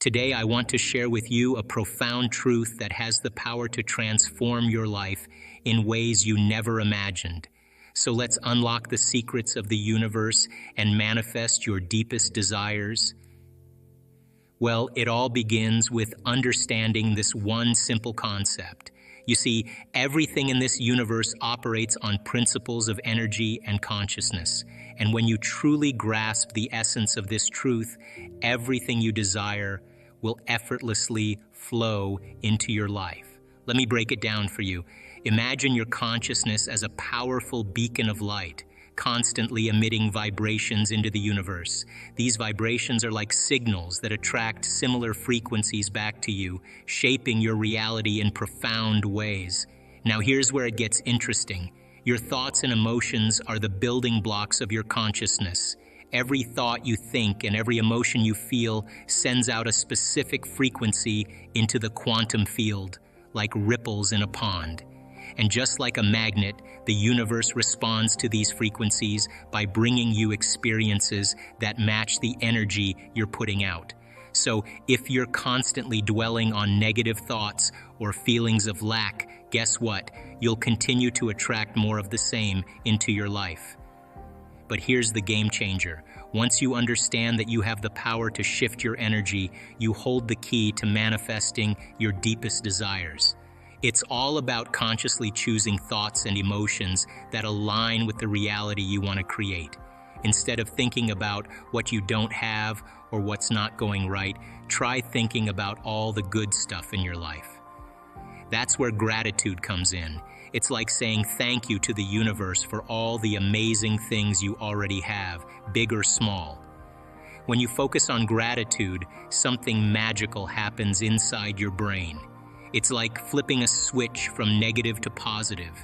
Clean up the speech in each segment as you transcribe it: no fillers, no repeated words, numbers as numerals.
Today, I want to share with you a profound truth that has the power to transform your life in ways you never imagined. So let's unlock the secrets of the universe and manifest your deepest desires. Well, it all begins with understanding this one simple concept. You see, everything in this universe operates on principles of energy and consciousness. And when you truly grasp the essence of this truth, everything you desire will effortlessly flow into your life. Let me break it down for you. Imagine your consciousness as a powerful beacon of light, constantly emitting vibrations into the universe. These vibrations are like signals that attract similar frequencies back to you, shaping your reality in profound ways. Now here's where it gets interesting. Your thoughts and emotions are the building blocks of your consciousness. Every thought you think and every emotion you feel sends out a specific frequency into the quantum field, like ripples in a pond. And just like a magnet, the universe responds to these frequencies by bringing you experiences that match the energy you're putting out. So if you're constantly dwelling on negative thoughts or feelings of lack, guess what? You'll continue to attract more of the same into your life. But here's the game changer. Once you understand that you have the power to shift your energy, you hold the key to manifesting your deepest desires. It's all about consciously choosing thoughts and emotions that align with the reality you want to create. Instead of thinking about what you don't have or what's not going right, try thinking about all the good stuff in your life. That's where gratitude comes in. It's like saying thank you to the universe for all the amazing things you already have, big or small. When you focus on gratitude, something magical happens inside your brain. It's like flipping a switch from negative to positive.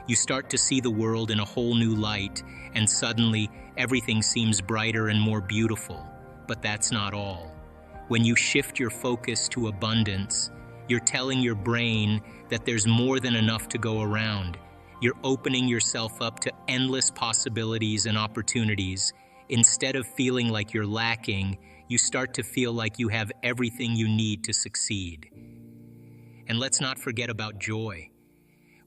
You start to see the world in a whole new light, and suddenly everything seems brighter and more beautiful. But that's not all. When you shift your focus to abundance, you're telling your brain that there's more than enough to go around. You're opening yourself up to endless possibilities and opportunities. Instead of feeling like you're lacking, you start to feel like you have everything you need to succeed. And let's not forget about joy.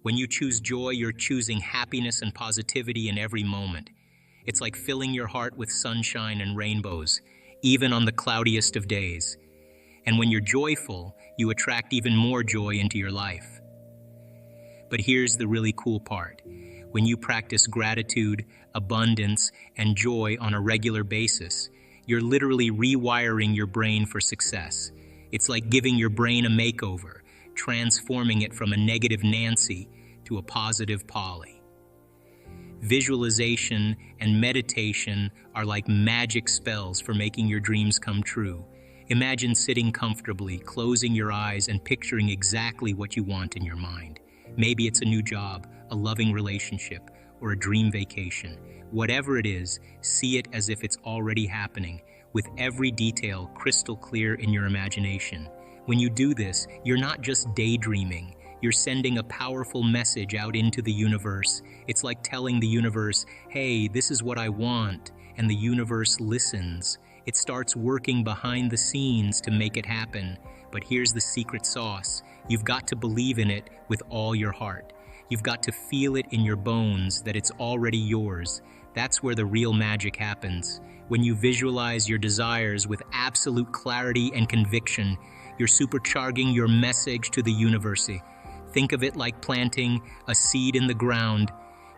When you choose joy, you're choosing happiness and positivity in every moment. It's like filling your heart with sunshine and rainbows, even on the cloudiest of days. And when you're joyful, you attract even more joy into your life. But here's the really cool part. When you practice gratitude, abundance, and joy on a regular basis, you're literally rewiring your brain for success. It's like giving your brain a makeover, transforming it from a negative Nancy to a positive Polly. Visualization and meditation are like magic spells for making your dreams come true. Imagine sitting comfortably, closing your eyes, and picturing exactly what you want in your mind. Maybe it's a new job, a loving relationship, or a dream vacation. Whatever it is, see it as if it's already happening, with every detail crystal clear in your imagination. When you do this, you're not just daydreaming, you're sending a powerful message out into the universe. It's like telling the universe, hey, this is what I want, and the universe listens. It starts working behind the scenes to make it happen. But here's the secret sauce. You've got to believe in it with all your heart. You've got to feel it in your bones that it's already yours. That's where the real magic happens. When you visualize your desires with absolute clarity and conviction, you're supercharging your message to the universe. Think of it like planting a seed in the ground.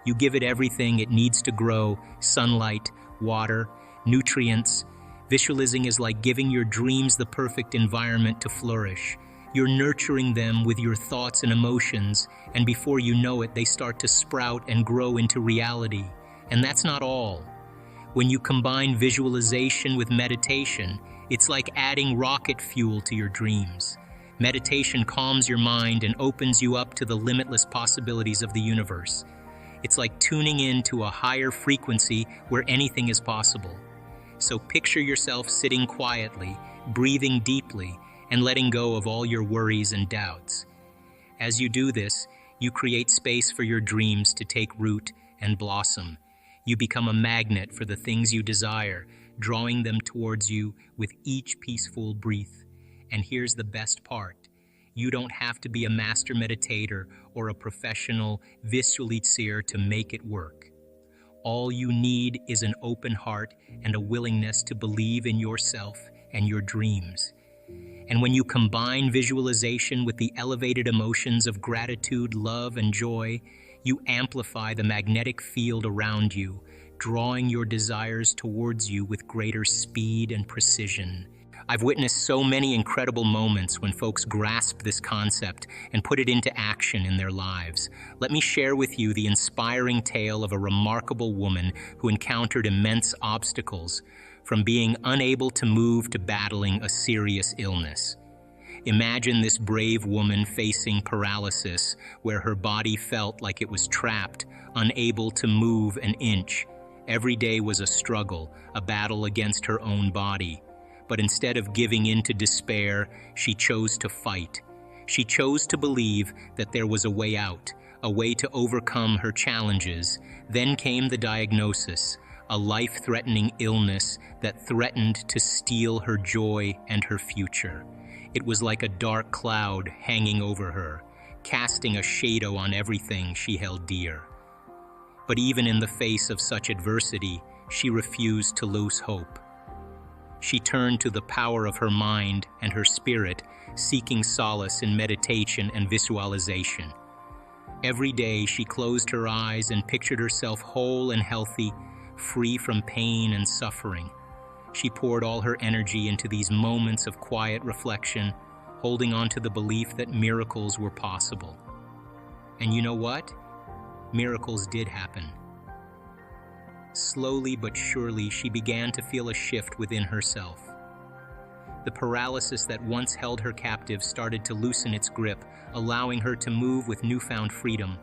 You give it everything it needs to grow: sunlight, water, nutrients. Visualizing is like giving your dreams the perfect environment to flourish. You're nurturing them with your thoughts and emotions, and before you know it, they start to sprout and grow into reality. And that's not all. When you combine visualization with meditation, it's like adding rocket fuel to your dreams. Meditation calms your mind and opens you up to the limitless possibilities of the universe. It's like tuning in to a higher frequency where anything is possible. So picture yourself sitting quietly, breathing deeply, and letting go of all your worries and doubts. As you do this, you create space for your dreams to take root and blossom. You become a magnet for the things you desire, drawing them towards you with each peaceful breath. And here's the best part. You don't have to be a master meditator or a professional visualizer to make it work. All you need is an open heart and a willingness to believe in yourself and your dreams. And when you combine visualization with the elevated emotions of gratitude, love, and joy, you amplify the magnetic field around you, drawing your desires towards you with greater speed and precision. I've witnessed so many incredible moments when folks grasp this concept and put it into action in their lives. Let me share with you the inspiring tale of a remarkable woman who encountered immense obstacles, from being unable to move to battling a serious illness. Imagine this brave woman facing paralysis, where her body felt like it was trapped, unable to move an inch. Every day was a struggle, a battle against her own body. But instead of giving in to despair, she chose to fight. She chose to believe that there was a way out, a way to overcome her challenges. Then came the diagnosis, a life-threatening illness that threatened to steal her joy and her future. It was like a dark cloud hanging over her, casting a shadow on everything she held dear. But even in the face of such adversity, she refused to lose hope. She turned to the power of her mind and her spirit, seeking solace in meditation and visualization. Every day she closed her eyes and pictured herself whole and healthy, free from pain and suffering. She poured all her energy into these moments of quiet reflection, holding on to the belief that miracles were possible. And you know what? Miracles did happen. Slowly but surely, she began to feel a shift within herself. The paralysis that once held her captive started to loosen its grip, allowing her to move with newfound freedom.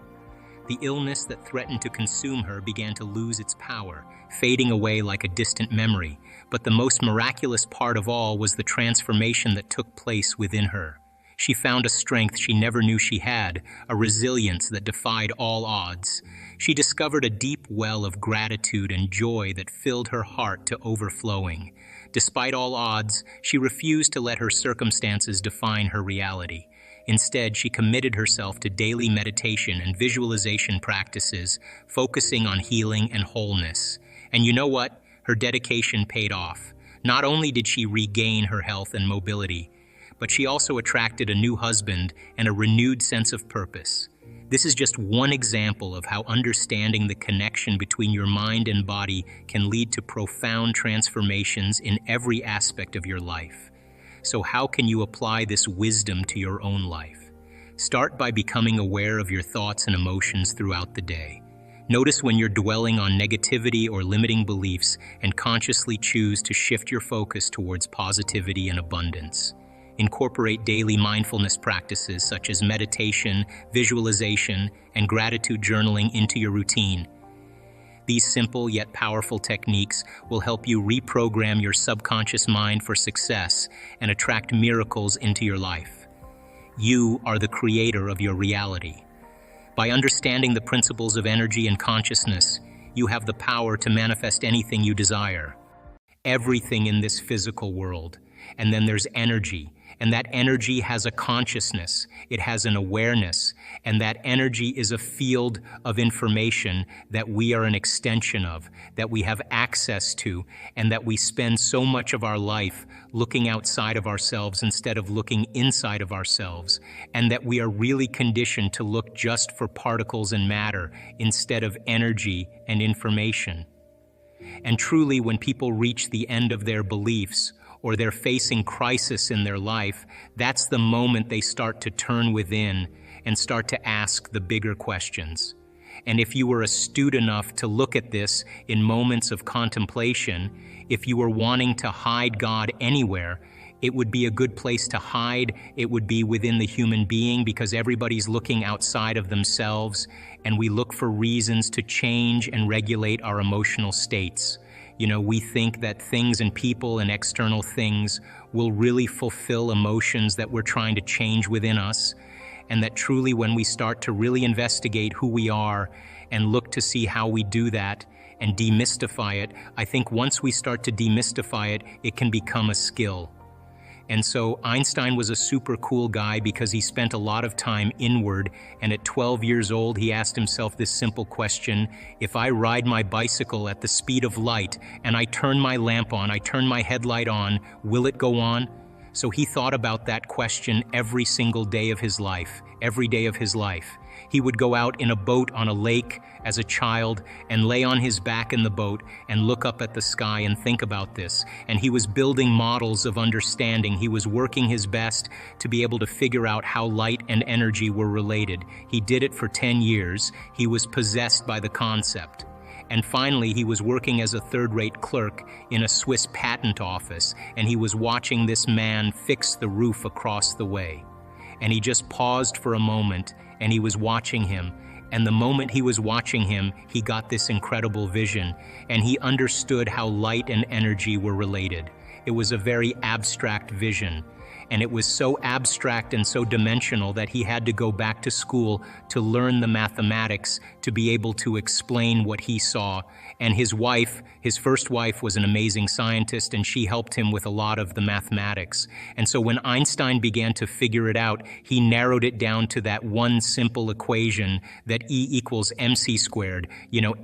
The illness that threatened to consume her began to lose its power, fading away like a distant memory. But the most miraculous part of all was the transformation that took place within her. She found a strength she never knew she had, a resilience that defied all odds. She discovered a deep well of gratitude and joy that filled her heart to overflowing. Despite all odds, she refused to let her circumstances define her reality. Instead, she committed herself to daily meditation and visualization practices, focusing on healing and wholeness. And you know what? Her dedication paid off. Not only did she regain her health and mobility, but she also attracted a new husband and a renewed sense of purpose. This is just one example of how understanding the connection between your mind and body can lead to profound transformations in every aspect of your life. So how can you apply this wisdom to your own life? Start by becoming aware of your thoughts and emotions throughout the day. Notice when you're dwelling on negativity or limiting beliefs, and consciously choose to shift your focus towards positivity and abundance. Incorporate daily mindfulness practices such as meditation, visualization, and gratitude journaling into your routine. These simple yet powerful techniques will help you reprogram your subconscious mind for success and attract miracles into your life. You are the creator of your reality. By understanding the principles of energy and consciousness, you have the power to manifest anything you desire. Everything in this physical world. And then there's energy. And that energy has a consciousness, it has an awareness, and that energy is a field of information that we are an extension of, that we have access to, and that we spend so much of our life looking outside of ourselves instead of looking inside of ourselves, and that we are really conditioned to look just for particles and matter instead of energy and information. And truly, when people reach the end of their beliefs, or they're facing crisis in their life, that's the moment they start to turn within and start to ask the bigger questions. And if you were astute enough to look at this in moments of contemplation, if you were wanting to hide God anywhere, it would be a good place to hide. It would be within the human being, because everybody's looking outside of themselves, and we look for reasons to change and regulate our emotional states. You know, we think that things and people and external things will really fulfill emotions that we're trying to change within us, and that truly when we start to really investigate who we are and look to see how we do that and demystify it, I think once we start to demystify it, it can become a skill. And so Einstein was a super cool guy because he spent a lot of time inward, and at 12 years old he asked himself this simple question: if I ride my bicycle at the speed of light and I turn my lamp on, I turn my headlight on, will it go on? So he thought about that question every single day of his life, every day of his life. He would go out in a boat on a lake as a child and lay on his back in the boat and look up at the sky and think about this. And he was building models of understanding. He was working his best to be able to figure out how light and energy were related. He did it for 10 years. He was possessed by the concept. And finally, he was working as a third-rate clerk in a Swiss patent office, and he was watching this man fix the roof across the way. And he just paused for a moment, and he was watching him. And the moment he was watching him, he got this incredible vision, and he understood how light and energy were related. It was a very abstract vision, and it was so abstract and so dimensional that he had to go back to school to learn the mathematics to be able to explain what he saw. And his wife, his first wife, was an amazing scientist, and she helped him with a lot of the mathematics. And so when Einstein began to figure it out, he narrowed it down to that one simple equation that E equals mc squared,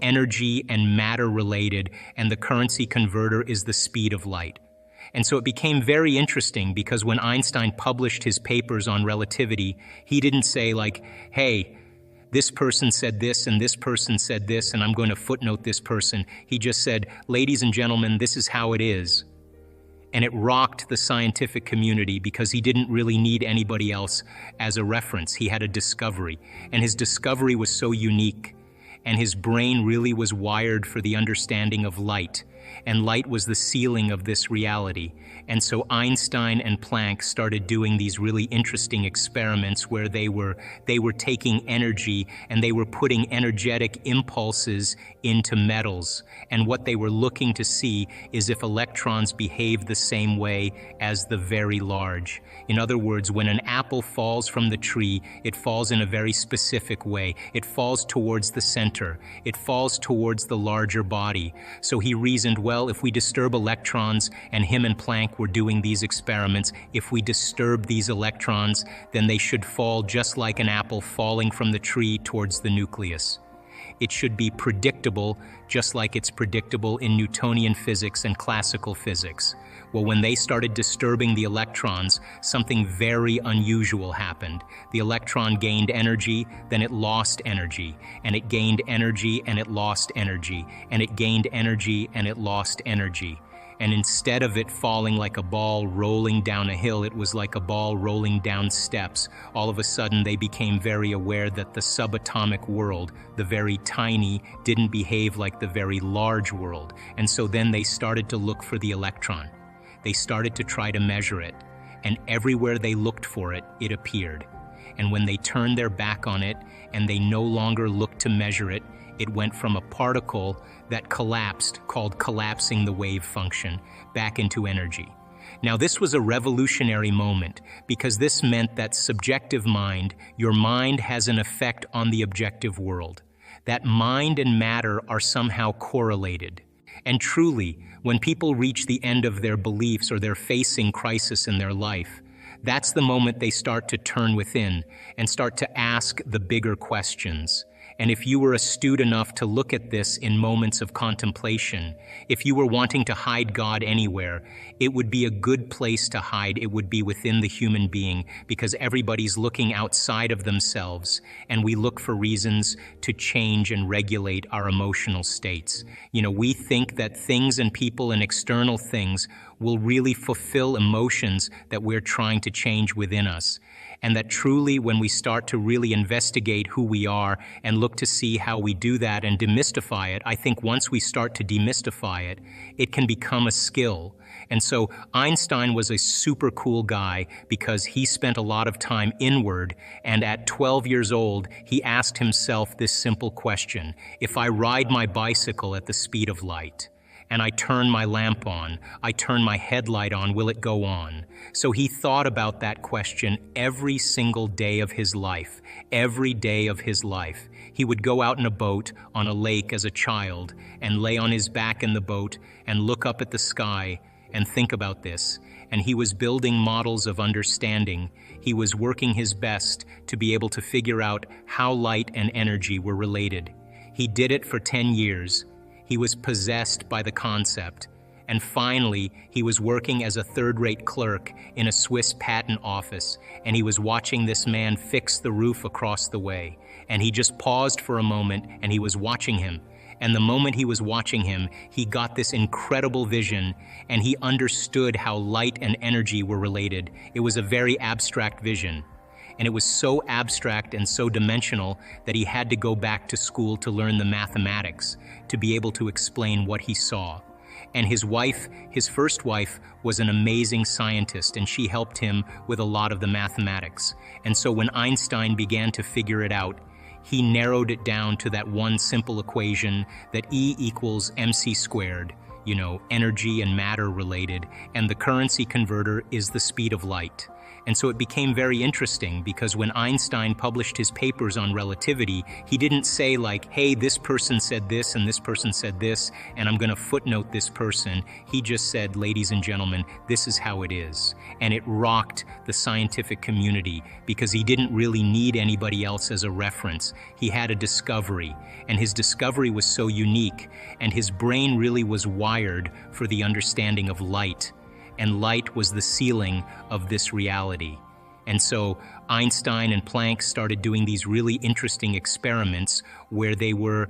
energy and matter related, and the currency converter is the speed of light. And so it became very interesting because when Einstein published his papers on relativity, he didn't say like, hey, this person said this and this person said this, and I'm going to footnote this person. He just said, ladies and gentlemen, this is how it is. And it rocked the scientific community because he didn't really need anybody else as a reference. He had a discovery, and his discovery was so unique, and his brain really was wired for the understanding of light. And light was the ceiling of this reality. And so Einstein and Planck started doing these really interesting experiments where they were taking energy and they were putting energetic impulses into metals. And what they were looking to see is if electrons behave the same way as the very large. In other words, when an apple falls from the tree, it falls in a very specific way. It falls towards the center. It falls towards the larger body. So he reasoned, well, if we disturb electrons, and him and Planck were doing these experiments, if we disturb these electrons, then they should fall just like an apple falling from the tree towards the nucleus. It should be predictable, just like it's predictable in Newtonian physics and classical physics. Well, when they started disturbing the electrons, something very unusual happened. The electron gained energy, then it lost energy, and it gained energy, and it lost energy, and it gained energy, and it lost energy. And instead of it falling like a ball rolling down a hill, it was like a ball rolling down steps. All of a sudden, they became very aware that the subatomic world, the very tiny, didn't behave like the very large world. And so then they started to look for the electron. They started to try to measure it. And everywhere they looked for it, it appeared. And when they turned their back on it and they no longer looked to measure it, it went from a particle that collapsed, called collapsing the wave function, back into energy. Now, this was a revolutionary moment because this meant that subjective mind, your mind has an effect on the objective world. That mind and matter are somehow correlated. And truly, when people reach the end of their beliefs or they're facing crisis in their life, that's the moment they start to turn within and start to ask the bigger questions. And if you were astute enough to look at this in moments of contemplation, if you were wanting to hide God anywhere, it would be a good place to hide. It would be within the human being because everybody's looking outside of themselves, and we look for reasons to change and regulate our emotional states. We think that things and people and external things will really fulfill emotions that we're trying to change within us. And that truly, when we start to really investigate who we are and look to see how we do that and demystify it, I think once we start to demystify it, it can become a skill. And so Einstein was a super cool guy because he spent a lot of time inward, and at 12 years old, he asked himself this simple question: if I ride my bicycle at the speed of light, and I turn my lamp on, I turn my headlight on, will it go on? So he thought about that question every single day of his life, every day of his life. He would go out in a boat on a lake as a child and lay on his back in the boat and look up at the sky, And think about this. And he was building models of understanding. He was working his best to be able to figure out how light and energy were related. He did it for 10 years. He was possessed by the concept. And finally, he was working as a third-rate clerk in a Swiss patent office, and he was watching this man fix the roof across the way. And he just paused for a moment, and he was watching him. And the moment he was watching him, he got this incredible vision, and he understood how light and energy were related. It was a very abstract vision. And it was so abstract and so dimensional that he had to go back to school to learn the mathematics, to be able to explain what he saw. And his wife, his first wife, was an amazing scientist, and she helped him with a lot of the mathematics. And so when Einstein began to figure it out, he narrowed it down to that one simple equation that E equals mc squared, energy and matter related, and the currency converter is the speed of light. And so it became very interesting because when Einstein published his papers on relativity, he didn't say like, hey, this person said this and this person said this, and I'm going to footnote this person. He just said, ladies and gentlemen, this is how it is. And it rocked the scientific community because he didn't really need anybody else as a reference. He had a discovery, and his discovery was so unique, and his brain really was wired for the understanding of light. And light was the ceiling of this reality. And so Einstein and Planck started doing these really interesting experiments where they were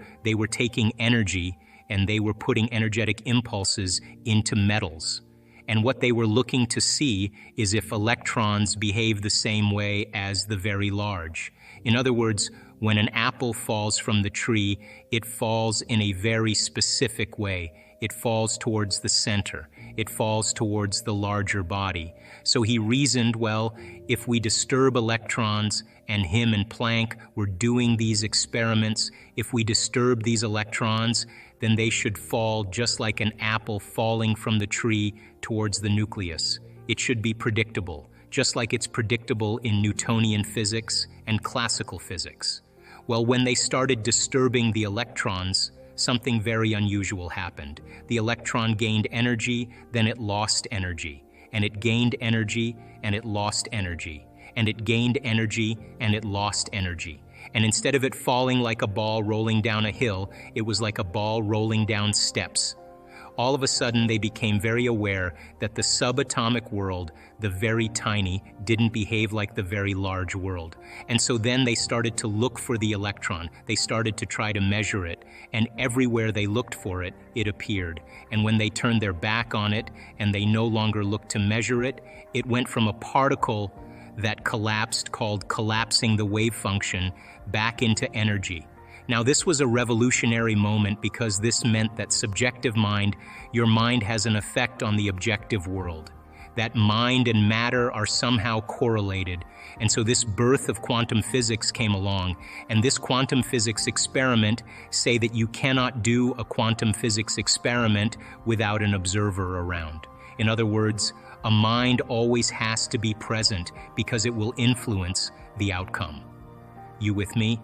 taking energy and they were putting energetic impulses into metals. And what they were looking to see is if electrons behave the same way as the very large. In other words, when an apple falls from the tree, it falls in a very specific way. It falls towards the center. It falls towards the larger body. So he reasoned, well, if we disturb electrons, and him and Planck were doing these experiments, if we disturb these electrons, then they should fall just like an apple falling from the tree towards the nucleus. It should be predictable, just like it's predictable in Newtonian physics and classical physics. Well, when they started disturbing the electrons, something very unusual happened. The electron gained energy, then it lost energy. And it gained energy, and it lost energy. And it gained energy, and it lost energy. And instead of it falling like a ball rolling down a hill, it was like a ball rolling down steps. All of a sudden, they became very aware that the subatomic world, the very tiny, didn't behave like the very large world. And so then they started to look for the electron. They started to try to measure it. And everywhere they looked for it, it appeared. And when they turned their back on it and they no longer looked to measure it, it went from a particle that collapsed, called collapsing the wave function, back into energy. Now, this was a revolutionary moment because this meant that subjective mind, your mind has an effect on the objective world. That mind and matter are somehow correlated. And so this birth of quantum physics came along. And this quantum physics experiment say that you cannot do a quantum physics experiment without an observer around. In other words, a mind always has to be present because it will influence the outcome. You with me?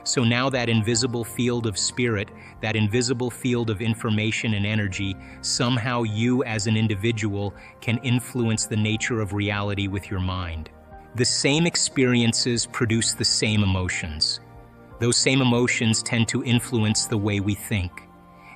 So now that invisible field of spirit, that invisible field of information and energy, somehow you as an individual can influence the nature of reality with your mind. The same experiences produce the same emotions. Those same emotions tend to influence the way we think.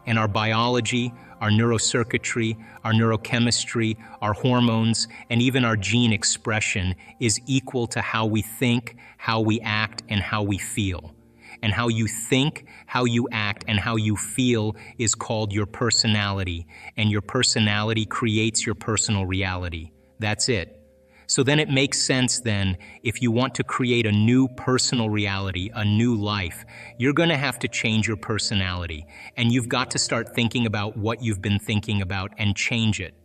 And our biology, our neurocircuitry, our neurochemistry, our hormones, and even our gene expression is equal to how we think, how we act, and how we feel. And how you think, how you act, and how you feel is called your personality. And your personality creates your personal reality. That's it. So then it makes sense then, if you want to create a new personal reality, a new life, you're going to have to change your personality. And you've got to start thinking about what you've been thinking about and change it.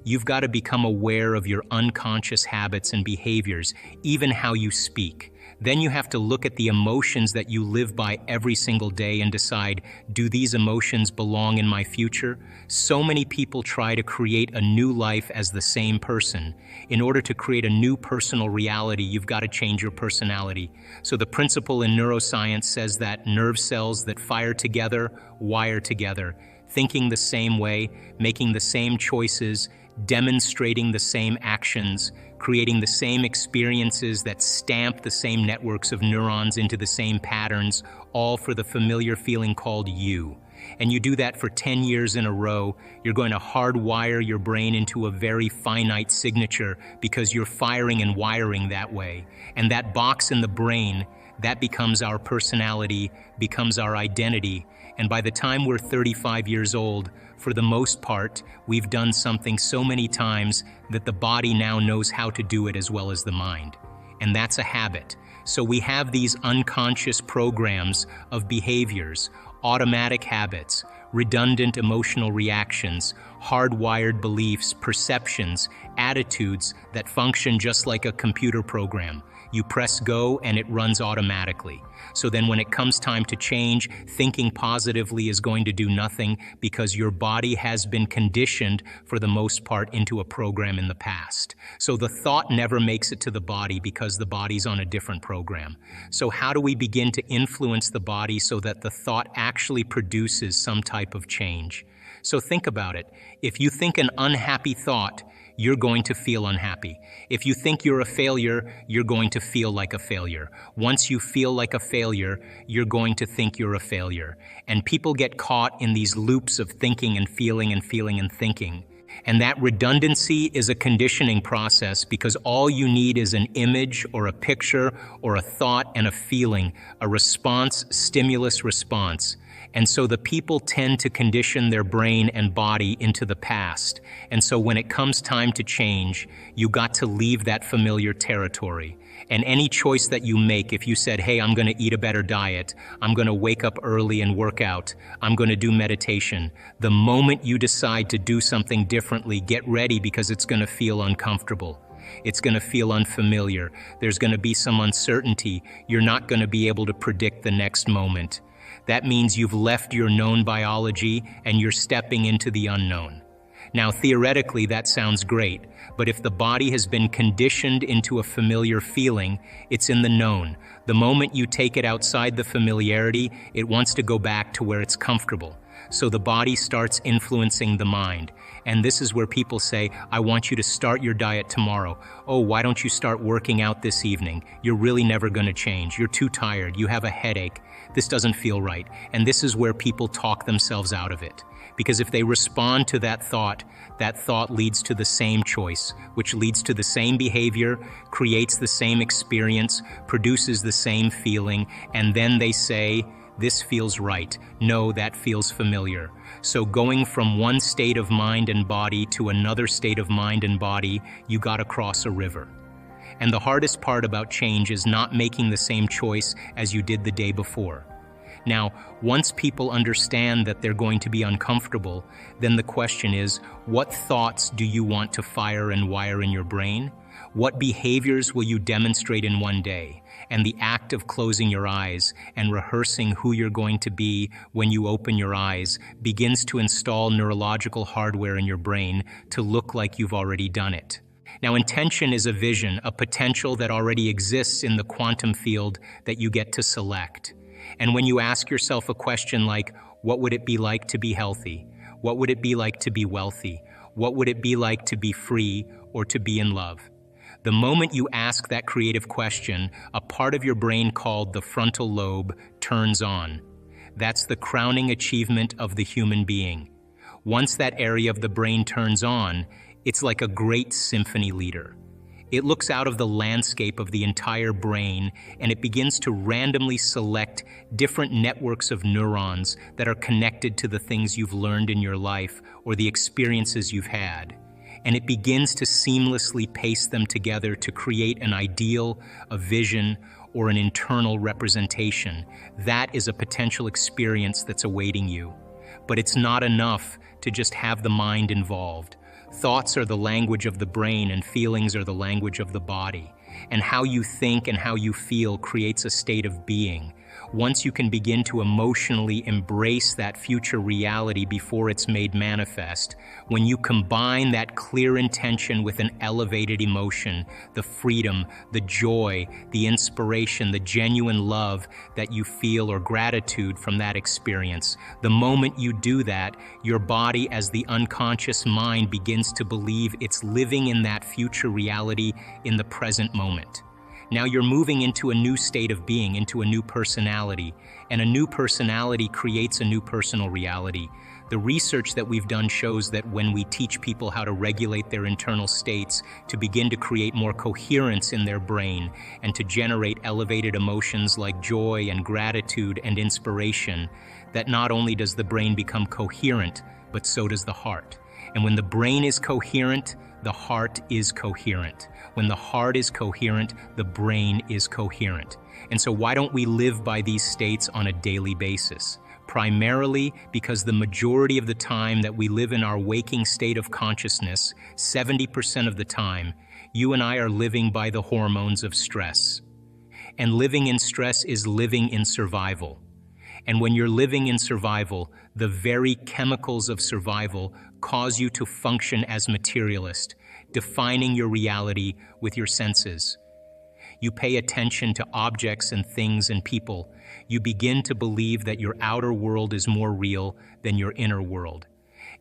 You've got to become aware of your unconscious habits and behaviors, even how you speak. Then you have to look at the emotions that you live by every single day and decide, do these emotions belong in my future? So many people try to create a new life as the same person. In order to create a new personal reality, you've got to change your personality. So the principle in neuroscience says that nerve cells that fire together, wire together. thinking the same way, making the same choices, demonstrating the same actions, creating the same experiences that stamp the same networks of neurons into the same patterns, all for the familiar feeling called you. And you do that for 10 years in a row, you're going to hardwire your brain into a very finite signature because you're firing and wiring that way. And that box in the brain, that becomes our personality, becomes our identity. And by the time we're 35 years old, for the most part, we've done something so many times that the body now knows how to do it as well as the mind. And that's a habit. So we have these unconscious programs of behaviors, automatic habits, redundant emotional reactions, hardwired beliefs, perceptions, attitudes that function just like a computer program. You press go and it runs automatically. So then when it comes time to change, thinking positively is going to do nothing because your body has been conditioned for the most part into a program in the past. So the thought never makes it to the body because the body's on a different program. So how do we begin to influence the body so that the thought actually produces some type of change? So think about it. If you think an unhappy thought, you're going to feel unhappy. If you think you're a failure, you're going to feel like a failure. Once you feel like a failure, you're going to think you're a failure. And people get caught in these loops of thinking and feeling and feeling and thinking. And that redundancy is a conditioning process because all you need is an image or a picture or a thought and a feeling, a response, stimulus response. And so the people tend to condition their brain and body into the past. And so when it comes time to change, you got to leave that familiar territory. And any choice that you make, if you said, hey, I'm going to eat a better diet, I'm going to wake up early and work out, I'm going to do meditation, the moment you decide to do something differently, get ready because it's going to feel uncomfortable. It's going to feel unfamiliar. There's going to be some uncertainty. You're not going to be able to predict the next moment. That means you've left your known biology and you're stepping into the unknown. Now, theoretically, that sounds great, but if the body has been conditioned into a familiar feeling, it's in the known. The moment you take it outside the familiarity, it wants to go back to where it's comfortable. So the body starts influencing the mind. And this is where people say, I want you to start your diet tomorrow. Oh, why don't you start working out this evening? You're really never going to change. You're too tired. You have a headache. This doesn't feel right. And this is where people talk themselves out of it. Because if they respond to that thought leads to the same choice, which leads to the same behavior, creates the same experience, produces the same feeling, and then they say, this feels right. No, that feels familiar. So going from one state of mind and body to another state of mind and body, you got to cross a river. And the hardest part about change is not making the same choice as you did the day before. Now, once people understand that they're going to be uncomfortable, then the question is, what thoughts do you want to fire and wire in your brain? What behaviors will you demonstrate in one day? And the act of closing your eyes and rehearsing who you're going to be when you open your eyes begins to install neurological hardware in your brain to look like you've already done it. Now, intention is a vision, a potential that already exists in the quantum field that you get to select. And when you ask yourself a question like, what would it be like to be healthy? What would it be like to be wealthy? What would it be like to be free or to be in love? The moment you ask that creative question, a part of your brain called the frontal lobe turns on. That's the crowning achievement of the human being. Once that area of the brain turns on, it's like a great symphony leader. It looks out of the landscape of the entire brain and it begins to randomly select different networks of neurons that are connected to the things you've learned in your life or the experiences you've had. And it begins to seamlessly paste them together to create an ideal, a vision, or an internal representation. That is a potential experience that's awaiting you. But it's not enough to just have the mind involved. Thoughts are the language of the brain and feelings are the language of the body. And how you think and how you feel creates a state of being. Once you can begin to emotionally embrace that future reality before it's made manifest, when you combine that clear intention with an elevated emotion, the freedom, the joy, the inspiration, the genuine love that you feel or gratitude from that experience, the moment you do that, your body as the unconscious mind begins to believe it's living in that future reality in the present moment. Now you're moving into a new state of being, into a new personality, and a new personality creates a new personal reality. The research that we've done shows that when we teach people how to regulate their internal states, to begin to create more coherence in their brain, and to generate elevated emotions like joy and gratitude and inspiration, that not only does the brain become coherent, but so does the heart. And when the brain is coherent, the heart is coherent. When the heart is coherent, the brain is coherent. And so why don't we live by these states on a daily basis? Primarily because the majority of the time that we live in our waking state of consciousness, 70% of the time, you and I are living by the hormones of stress. And living in stress is living in survival. And when you're living in survival, the very chemicals of survival cause you to function as materialist, defining your reality with your senses. You pay attention to objects and things and people. You begin to believe that your outer world is more real than your inner world.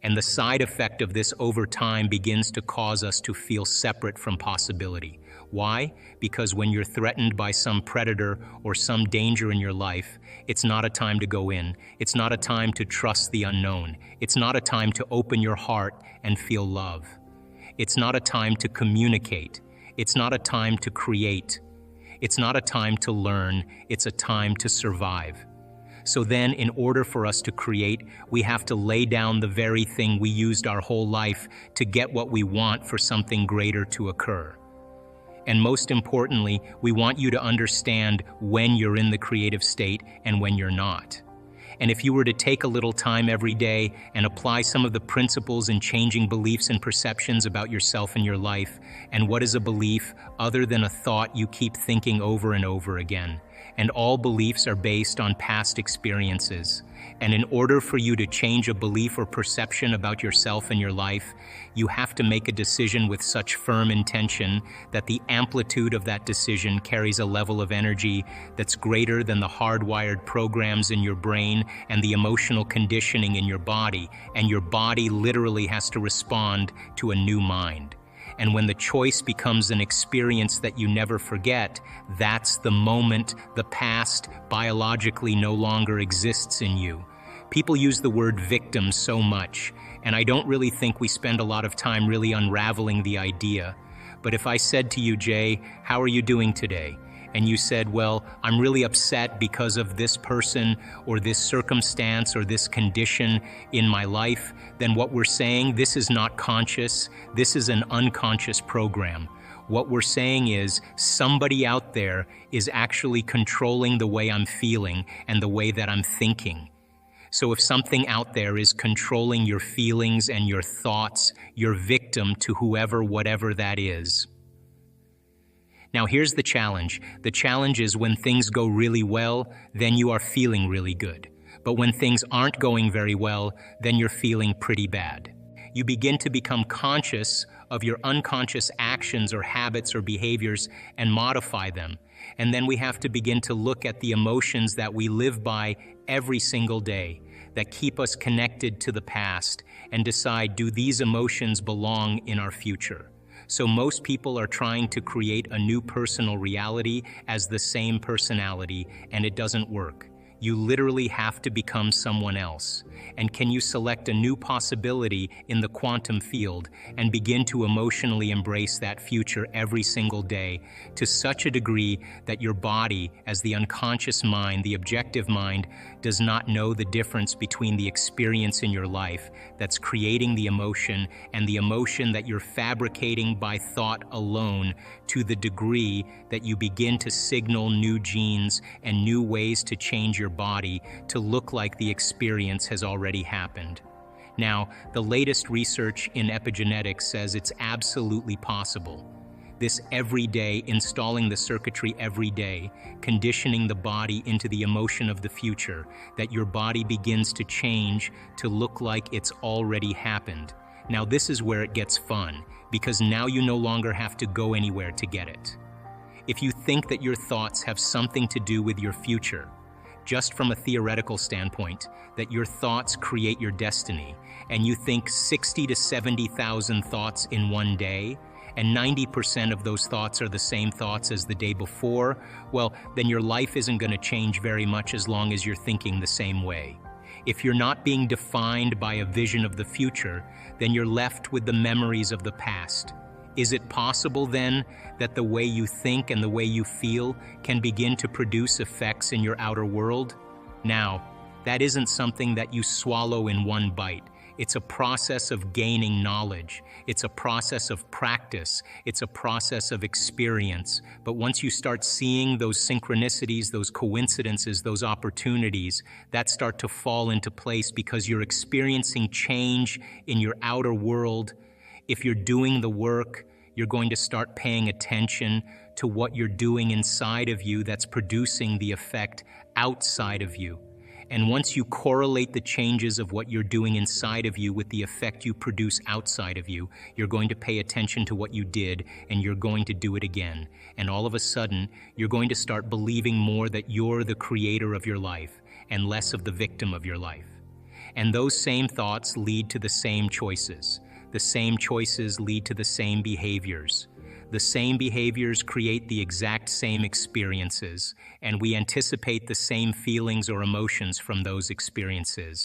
And the side effect of this over time begins to cause us to feel separate from possibility. Why? Because when you're threatened by some predator or some danger in your life, it's not a time to go in. It's not a time to trust the unknown. It's not a time to open your heart and feel love. It's not a time to communicate. It's not a time to create. It's not a time to learn. It's a time to survive. So then, in order for us to create, we have to lay down the very thing we used our whole life to get what we want for something greater to occur. And most importantly, we want you to understand when you're in the creative state and when you're not. And if you were to take a little time every day and apply some of the principles in changing beliefs and perceptions about yourself and your life, and what is a belief other than a thought you keep thinking over and over again? And all beliefs are based on past experiences. And in order for you to change a belief or perception about yourself and your life, you have to make a decision with such firm intention that the amplitude of that decision carries a level of energy that's greater than the hardwired programs in your brain and the emotional conditioning in your body, and your body literally has to respond to a new mind. And when the choice becomes an experience that you never forget, that's the moment the past biologically no longer exists in you. People use the word victim so much, and I don't really think we spend a lot of time really unraveling the idea. But if I said to you, Jay, how are you doing today? And you said, well, I'm really upset because of this person or this circumstance or this condition in my life, then what we're saying, this is not conscious, this is an unconscious program. What we're saying is somebody out there is actually controlling the way I'm feeling and the way that I'm thinking. So if something out there is controlling your feelings and your thoughts, you're victim to whoever, whatever that is. Now here's the challenge. The challenge is when things go really well, then you are feeling really good. But when things aren't going very well, then you're feeling pretty bad. You begin to become conscious of your unconscious actions or habits or behaviors and modify them. And then we have to begin to look at the emotions that we live by every single day that keep us connected to the past and decide, do these emotions belong in our future? So most people are trying to create a new personal reality as the same personality, and it doesn't work. You literally have to become someone else. And can you select a new possibility in the quantum field and begin to emotionally embrace that future every single day to such a degree that your body, as the unconscious mind, the objective mind, does not know the difference between the experience in your life that's creating the emotion and the emotion that you're fabricating by thought alone, to the degree that you begin to signal new genes and new ways to change your body to look like the experience has already happened. Now, the latest research in epigenetics says it's absolutely possible. This every day, installing the circuitry every day, conditioning the body into the emotion of the future, that your body begins to change to look like it's already happened. Now this is where it gets fun, because now you no longer have to go anywhere to get it. If you think that your thoughts have something to do with your future, just from a theoretical standpoint, that your thoughts create your destiny, and you think 60 to 70,000 thoughts in one day, and 90% of those thoughts are the same thoughts as the day before, well, then your life isn't going to change very much as long as you're thinking the same way. If you're not being defined by a vision of the future, then you're left with the memories of the past. Is it possible then that the way you think and the way you feel can begin to produce effects in your outer world? Now, that isn't something that you swallow in one bite. It's a process of gaining knowledge. It's a process of practice. It's a process of experience. But once you start seeing those synchronicities, those coincidences, those opportunities, that start to fall into place because you're experiencing change in your outer world. If you're doing the work, you're going to start paying attention to what you're doing inside of you that's producing the effect outside of you. And once you correlate the changes of what you're doing inside of you with the effect you produce outside of you, you're going to pay attention to what you did, and you're going to do it again. And all of a sudden, you're going to start believing more that you're the creator of your life and less of the victim of your life. And those same thoughts lead to the same choices. The same choices lead to the same behaviors. The same behaviors create the exact same experiences, and we anticipate the same feelings or emotions from those experiences.